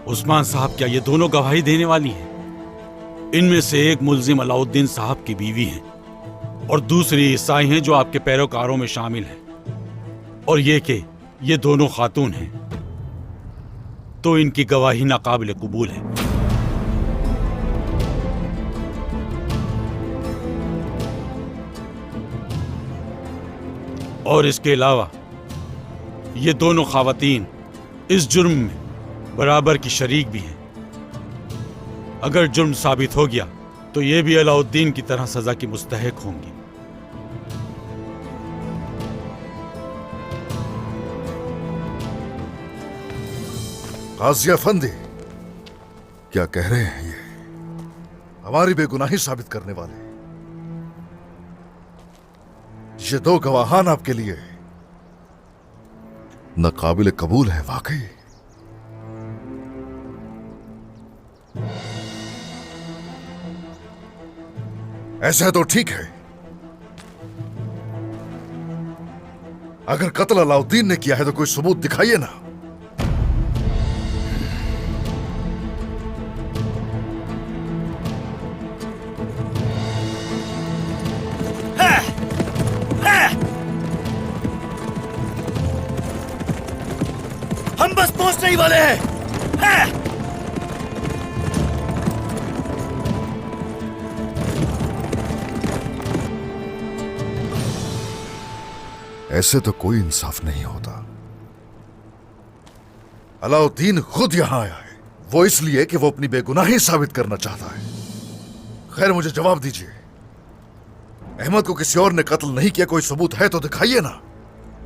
उस्मान साहब, क्या ये दोनों गवाही देने वाली हैं? इनमें से एक मुल्जिम अलाउद्दीन साहब की बीवी है और दूसरी ईसाई हैं जो आपके पैरोकारों में शामिल हैं। और ये कि ये दोनों खातून हैं, तो इनकी गवाही नाकाबिल कबूल है। और इसके अलावा ये दोनों खावतीन इस जुर्म में बराबर की शरीक भी हैं। अगर जुर्म साबित हो गया तो ये भी अलाउद्दीन की तरह सजा की मुस्तहिक होंगी। काज़ी अफंदी, क्या कह रहे हैं ये? हमारी बेगुनाही साबित करने वाले ये दो गवाहान आपके लिए नाकाबिल कबूल है वाकई। ऐसा है तो ठीक है। अगर कत्ल अलाउद्दीन ने किया है तो कोई सबूत दिखाइए ना। हम बस पहुंचने ही वाले हैं। ऐसे तो कोई इंसाफ नहीं होता। अलाउद्दीन खुद यहां आया है, वो इसलिए कि वो अपनी बेगुनाही साबित करना चाहता है। खैर, मुझे जवाब दीजिए, अहमद को किसी और ने कत्ल नहीं किया, कोई सबूत है तो दिखाइए ना।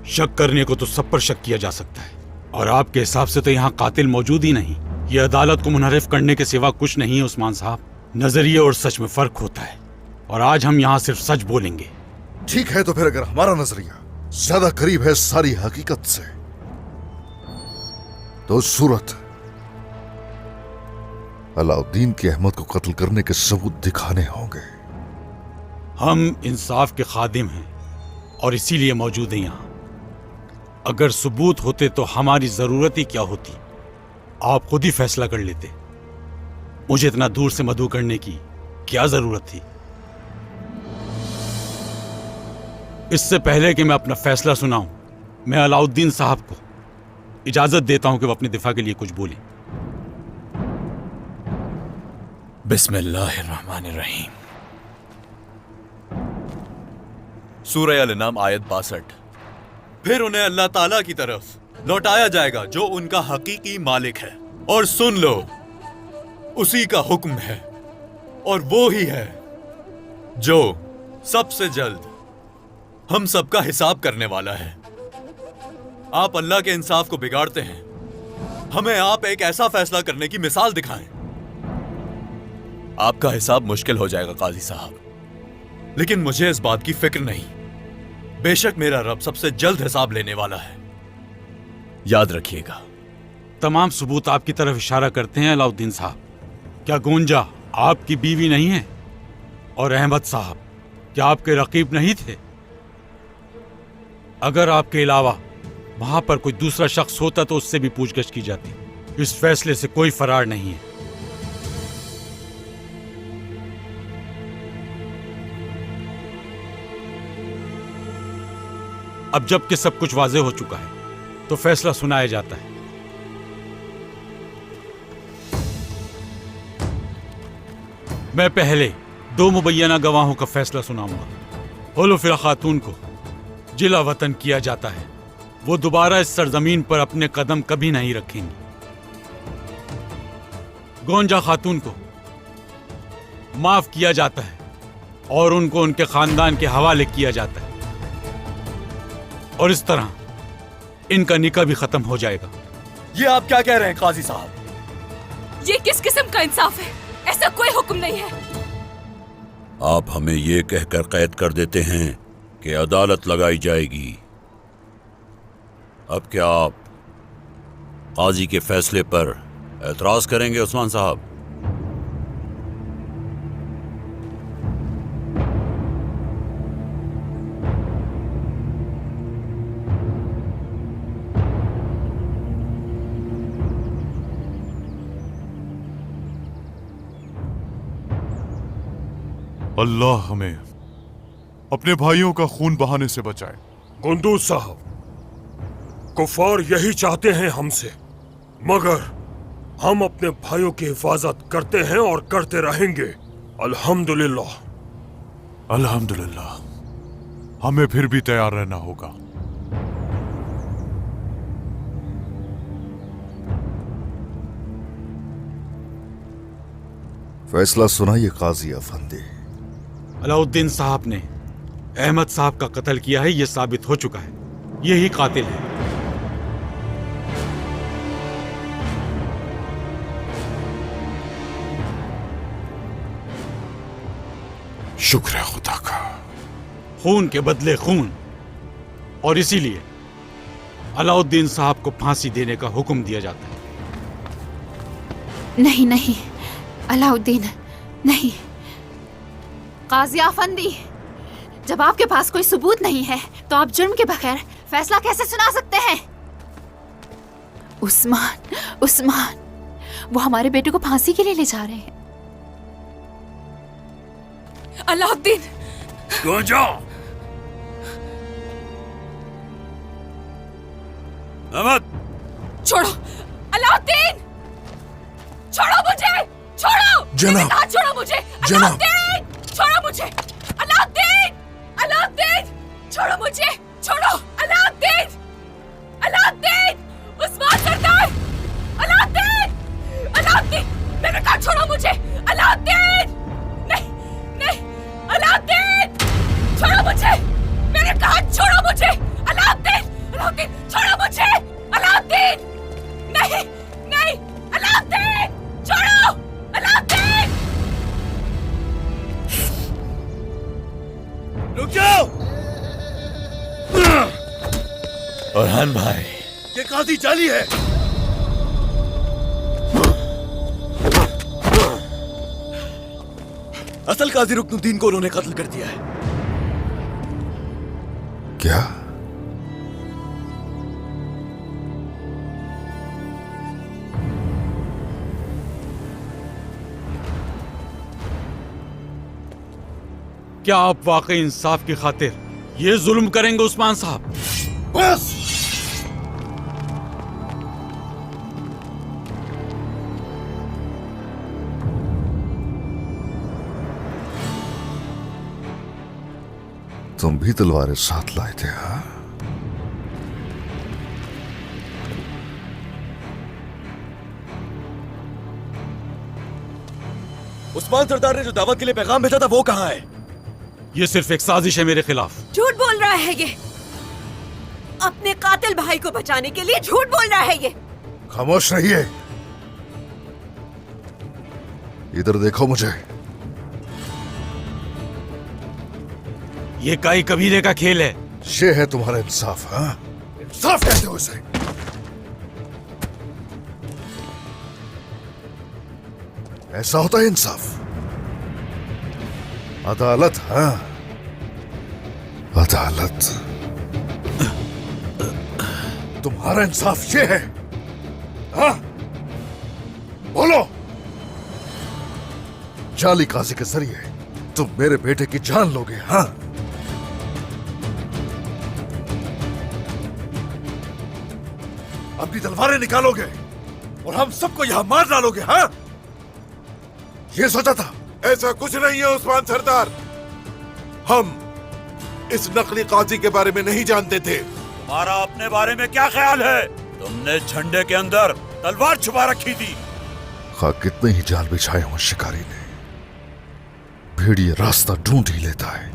शक करने को तो सब पर शक किया जा सकता है, और आपके हिसाब से तो यहाँ कातिल मौजूद ही नहीं। ये अदालत को मुनहरिफ करने के सिवा कुछ नहीं है उस्मान साहब। नजरिए और सच में फर्क होता है, और आज हम यहाँ सिर्फ सच बोलेंगे। ठीक है, तो फिर अगर हमारा नजरिया ज्यादा करीब है सारी हकीकत से, तो उस सूरत अलाउद्दीन के अहमद को कत्ल करने के सबूत दिखाने होंगे। हम इंसाफ के खादिम हैं और इसीलिए मौजूद हैं यहाँ। अगर सबूत होते तो हमारी जरूरत ही क्या होती, आप खुद ही फैसला कर लेते। मुझे इतना दूर से मदऊ करने की क्या जरूरत थी? इससे पहले कि मैं अपना फैसला सुनाऊं, मैं अलाउद्दीन साहब को इजाजत देता हूं कि वो अपने दिफा के लिए कुछ बोले। बिस्मिल्लाहिर्रहमानिर्रहीम। सूरह अल-नाम आयत 62। फिर उन्हें अल्लाह ताला की तरफ लौटाया जाएगा जो उनका हकीकी मालिक है, और सुन लो, उसी का हुक्म है, और वो ही है जो सबसे जल्द हम सबका हिसाब करने वाला है। आप अल्लाह के इंसाफ को बिगाड़ते हैं, हमें आप एक ऐसा फैसला करने की मिसाल दिखाएं। आपका हिसाब मुश्किल हो जाएगा काजी साहब, लेकिन मुझे इस बात की फिक्र नहीं। बेशक मेरा रब सबसे जल्द हिसाब लेने वाला है, याद रखिएगा। तमाम सबूत आपकी तरफ इशारा करते हैं अलाउद्दीन साहब। क्या गोंजा आपकी बीवी नहीं है? और अहमद साहब क्या आपके रकीब नहीं थे? अगर आपके अलावा वहां पर कोई दूसरा शख्स होता तो उससे भी पूछगछ की जाती। इस फैसले से कोई फरार नहीं है। अब जबकि सब कुछ वाज़ेह हो चुका है तो फैसला सुनाया जाता है। मैं पहले दो मुबैना गवाहों का फैसला सुनाऊंगा। हुलुफ़ खातून को जिला वतन किया जाता है, वो दोबारा इस सरजमीन पर अपने कदम कभी नहीं रखेंगी। गोंजा खातून को माफ किया जाता है और उनको उनके खानदान के हवाले किया जाता है, और इस तरह इनका निकाह भी खत्म हो जाएगा। ये आप क्या कह रहे हैं काजी साहब? ये किस किस्म का इंसाफ है? ऐसा कोई हुक्म नहीं है। आप हमें ये कहकर कैद कर देते हैं कि अदालत लगाई जाएगी। अब क्या आप काजी के फैसले पर एतराज करेंगे उस्मान साहब? अल्लाह हमें अपने भाइयों का खून बहाने से बचाए। कुंदूज साहब, कुफार यही चाहते हैं हमसे, मगर हम अपने भाइयों की हिफाजत करते हैं और करते रहेंगे। अल्हम्दुलिल्लाह। अल्हम्दुलिल्लाह। हमें फिर भी तैयार रहना होगा। फैसला सुनाइए काजी अफंदी। अलाउद्दीन साहब ने अहमद साहब का कत्ल किया है, यह साबित हो चुका है। यही कातिल है। शुक्र है खुदा का। खून के बदले खून, और इसीलिए अलाउद्दीन साहब को फांसी देने का हुक्म दिया जाता है। नहीं नहीं अलाउद्दीन, नहीं। काजी अफंदी, जब आपके पास कोई सबूत नहीं है तो आप जुर्म के बगैर फैसला कैसे सुना सकते हैं? उस्मान, वो हमारे बेटे को फांसी के लिए ले जा रहे हैं। अलाउद्दीन, क्यों जाओ? अहमद, छोड़ो अलाउद्दीन, छोड़ो मुझे, छोड़ो। जनाब। मैंने कहा छोड़ो मुझे। जनाब। अलाउद्दीन, छोड़ो मुझे। अलाउद्दीन, अलाउद्दीन, छोड़ो मुझे, छोड़ो। अलाउद्दीन, अलाउद्दीन, उस्मान सरदार, अलाउद्दीन, अलाउद्दीन, मैंने कहा छोड़ो मुझे। अलाउद्दीन, नहीं, नहीं, अलाउद्दीन, छोड़ो मुझे, मैंने कहा छोड़ो मुझे। अलाउद्दीन, अलाउद्दीन, छोड़ो मुझे। अलाउद्दीन, नहीं, नहीं, अलाउद्दीन, छोड़ो। अलाउद्दीन, रुक जाओ। orhan भाई, ये काजी जाली है। असल काजी रुकनुद्दीन को उन्होंने कत्ल कर दिया है। क्या? क्या आप वाकई इंसाफ की खातिर ये जुल्म करेंगे उस्मान साहब? बस। तुम भी तलवारें साथ लाए थे, हाँ? उस्मान सरदार ने जो दावत के लिए पैगाम भेजा था वो कहाँ है? ये सिर्फ एक साजिश है मेरे खिलाफ। झूठ बोल रहा है ये। अपने कातिल भाई को बचाने के लिए झूठ बोल रहा है ये। खामोश रहिए। इधर देखो मुझे। ये काई कबीले का खेल है। ये है तुम्हारा इंसाफ, हाँ? इंसाफ कहते हो इसे। ऐसा होता है इंसाफ? अदालत, हाँ? अदालत। तुम्हारा इंसाफ ये है, हाँ? बोलो। जाली काजी के जरिए तुम मेरे बेटे की जान लोगे, हाँ? अपनी तलवारें निकालोगे और हम सबको यहां मार डालोगे, हाँ? ये सोचा था? ऐसा कुछ नहीं है उस्मान सरदार। हम इस नकली काजी के बारे में नहीं जानते थे। तुम्हारा अपने बारे में क्या ख्याल है? तुमने झंडे के अंदर तलवार छुपा रखी थी। खा कितने ही जाल बिछाए हों शिकारी ने, भेड़िया रास्ता ढूंढ ही लेता है।